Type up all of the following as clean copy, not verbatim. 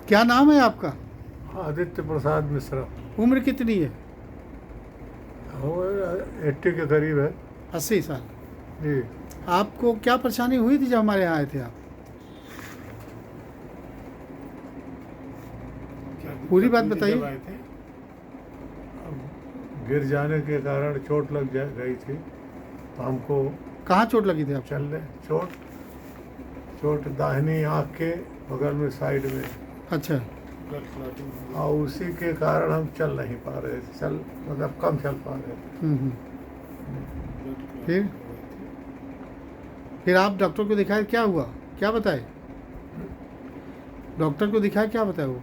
क्या नाम है आपका? आदित्य प्रसाद मिश्रा। उम्र कितनी है? वो 80 के करीब है 80 साल। जी। आपको क्या परेशानी हुई थी जब हमारे यहाँ आए थे आप? पूरी बात बताइए। जब आए थे, गिर जाने के कारण चोट लग गई थी तो हमको कहाँ चोट लगी थी आपको? चलने चोट दाहिनी आँख के बगल में साइड में, अच्छा। और उसी के कारण हम चल नहीं पा रहे थे, मतलब कम चल पा रहे थे। हम्म। फिर आप डॉक्टर को दिखाए, क्या हुआ, क्या बताए? डॉक्टर को दिखाया, क्या बताया वो?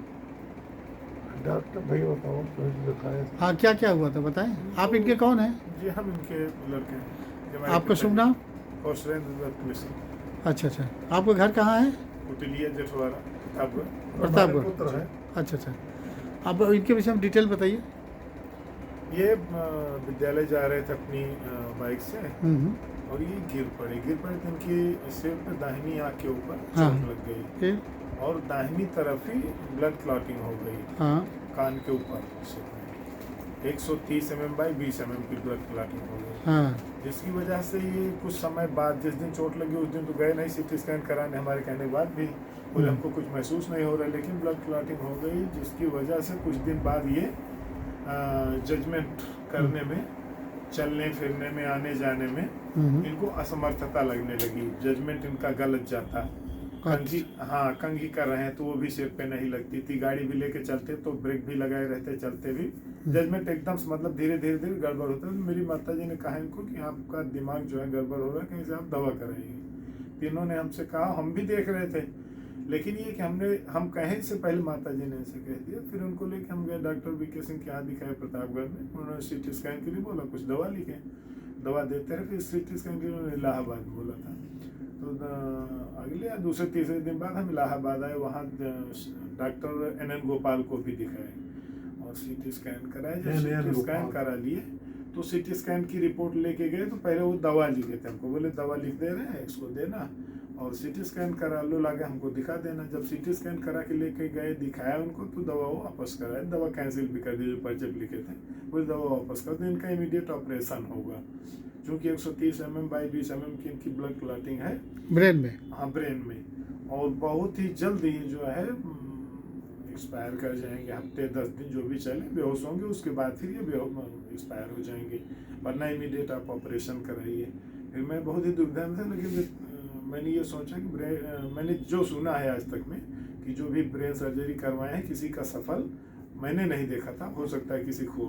डॉक्टर भैया बताओ, दिखाया था। हाँ, क्या क्या हुआ था बताएं। आप इनके कौन हैं? जी हम इनके लड़के हैं। आपका शुभ नाम? कौशलेंद्र दत्त मिश्र। अच्छा अच्छा। आपका घर कहाँ है? कुटिलिया जेठवाड़ा प्रतापगढ़। प्रतापगढ़। पुत्र है। अच्छा अच्छा। आप इनके विषय में डिटेल बताइए। ये विद्यालय जा रहे थे अपनी बाइक से हम्म। और ये गिर पड़े तो इनकी सिर पे दाहिनी आँख के ऊपर हाँ। चोट लग गई फिर? और दाहिनी तरफ ही ब्लड क्लॉटिंग हो गई हाँ। कान के ऊपर सिर में 130 mm बाई 20 mm की ब्लड क्लॉटिंग हो गई, हाँ। जिसकी वजह से ये कुछ समय बाद, जिस दिन चोट लगी उस दिन तो गए नहीं सीटी स्कैन कराने, हमारे कहने के बाद भी बोले हमको कुछ महसूस नहीं हो रहा, लेकिन ब्लड क्लॉटिंग हो गई, जिसकी वजह से कुछ दिन बाद ये जजमेंट करने में, चलने फिरने में, आने जाने में इनको असमर्थता लगने लगी। जजमेंट इनका गलत जाता, कंघी, हाँ कंघी कर रहे हैं तो वो भी सिर पे नहीं लगती थी, गाड़ी भी लेके चलते तो ब्रेक भी लगाए रहते, चलते भी जजमेंट एकदम मतलब धीरे धीरे धीरे गड़बड़ होता है। मेरी माता जी ने कहा इनको कि आपका दिमाग जो है गड़बड़ हो रहा है, कहीं से आप दवा कराइए। तीनों ने हमसे कहा, हम भी देख रहे थे, लेकिन ये कि हम कहे से पहले माता जी ने ऐसे कह दिया। फिर उनको लेके हम गए डॉक्टर वीके सिंह के यहाँ दिखाए प्रतापगढ़ में, उन्होंने सीटी स्कैन के लिए बोला, कुछ दवा लिखे, दवा देते रहे। फिर सीटी स्कैन के लिए उन्होंने इलाहाबाद बोला था, तो अगले या दूसरे तीसरे दिन बाद हम इलाहाबाद आए, वहाँ डॉक्टर NN गोपाल को भी दिखाए और सीटी स्कैन कराए। जब सीटी स्कैन करा लिए तो सीटी स्कैन की रिपोर्ट लेके गए तो पहले वो दवा लिखे थे, हमको बोले दवा लिख दे रहे हैं, इसको देना और सीटी स्कैन करा लो, लाके हमको दिखा देना। जब सीटी स्कैन करा के लेके गए, दिखाया उनको, तो दवा वो वापस कराए, दवा कैंसिल भी कर दी, जो पर्चे लिखे थे वो दवा वापस कर दो, इनका इमीडिएट ऑपरेशन होगा, क्योंकि 130 mm बाई 20 mm की इनकी ब्लड क्लॉटिंग है ब्रेन में। हाँ ब्रेन में, और बहुत ही जल्द ये जो है एक्सपायर कर जाएंगे, हफ्ते 10 दिन जो भी चले, बेहोश होंगे, उसके बाद फिर ये एक्सपायर हो जाएंगे, वरना इमीडिएट आप ऑपरेशन कराइए। फिर मैं बहुत ही दुविधा में था, लेकिन मैंने ये सोचा कि मैंने जो सुना है आज तक में कि जो भी ब्रेन सर्जरी करवाए हैं किसी का सफल मैंने नहीं देखा था, हो सकता है किसी को।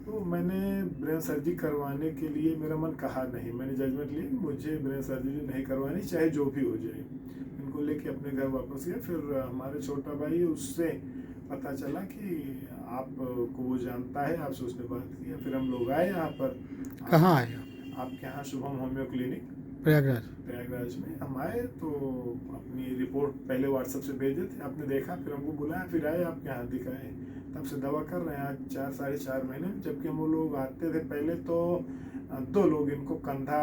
तो मैंने ब्रेन सर्जरी करवाने के लिए मेरा मन कहा नहीं, मैंने जजमेंट लिया कि मुझे ब्रेन सर्जरी नहीं करवानी, चाहे जो भी हो जाए। इनको लेके अपने घर वापस गया। फिर हमारे छोटा भाई, उससे पता चला कि आपको वो जानता है, आपसे उसने बात किया। फिर हम लोग आए यहाँ पर। कहाँ आए? आपके यहाँ शुभम होम्यो क्लिनिक प्रयागराज में हम आए, तो अपनी रिपोर्ट पहले व्हाट्सएप से भेजे थे, आपने देखा, फिर हमको बुलाया, फिर आए आपके यहाँ दिखाए, तब से दवा कर रहे हैं आज 4 साढ़े 4 महीने। जबकि हम वो लोग आते थे पहले तो 2 लोग इनको कंधा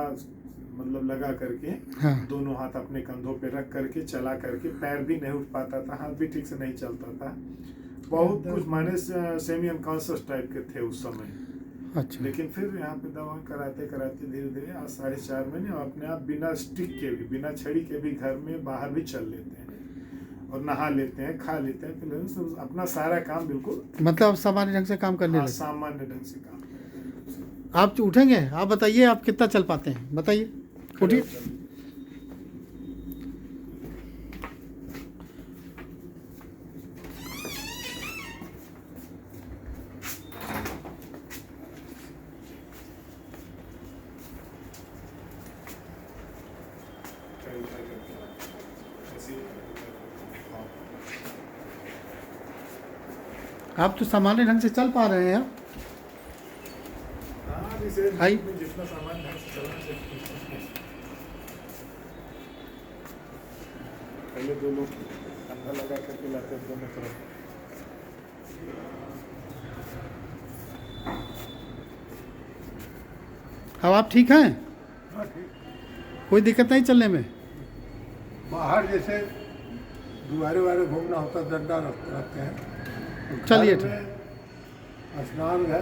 मतलब लगा करके, हाँ। दोनों हाथ अपने कंधों पे रख करके चला करके, पैर भी नहीं उठ पाता था, हाथ भी ठीक से नहीं चलता था, बहुत कुछ माने सेमी अनकॉन्शियस टाइप के थे उस समय। अच्छा। लेकिन फिर यहाँ पे दवा कराते कराते धीरे धीरे आज 4.5 महीने अपने आप बिना स्टिक के भी, बिना छड़ी के भी घर में बाहर भी चल लेते हैं और नहा लेते हैं, खा लेते हैं, फिर अपना सारा काम बिल्कुल मतलब सामान्य ढंग से काम करने लगे। सामान्य ढंग से काम करते हैं। आप उठेंगे? आप बताइए, आप कितना चल पाते हैं, बताइए, उठिए। आप तो सामान्य ढंग से चल पा रहे हैं। हाँ, जितना सामान ढंग से चलना चाहिए। पहले 2 लोग कंधा लगा करके लाते दोनों तरफ। अब आप ठीक हैं? हाँ ठीक। कोई दिक्कत नहीं चलने में? बाहर जैसे दुआरे वारे घूमना होता डंडा रखते हैं। तो घर चलिए, में स्नान है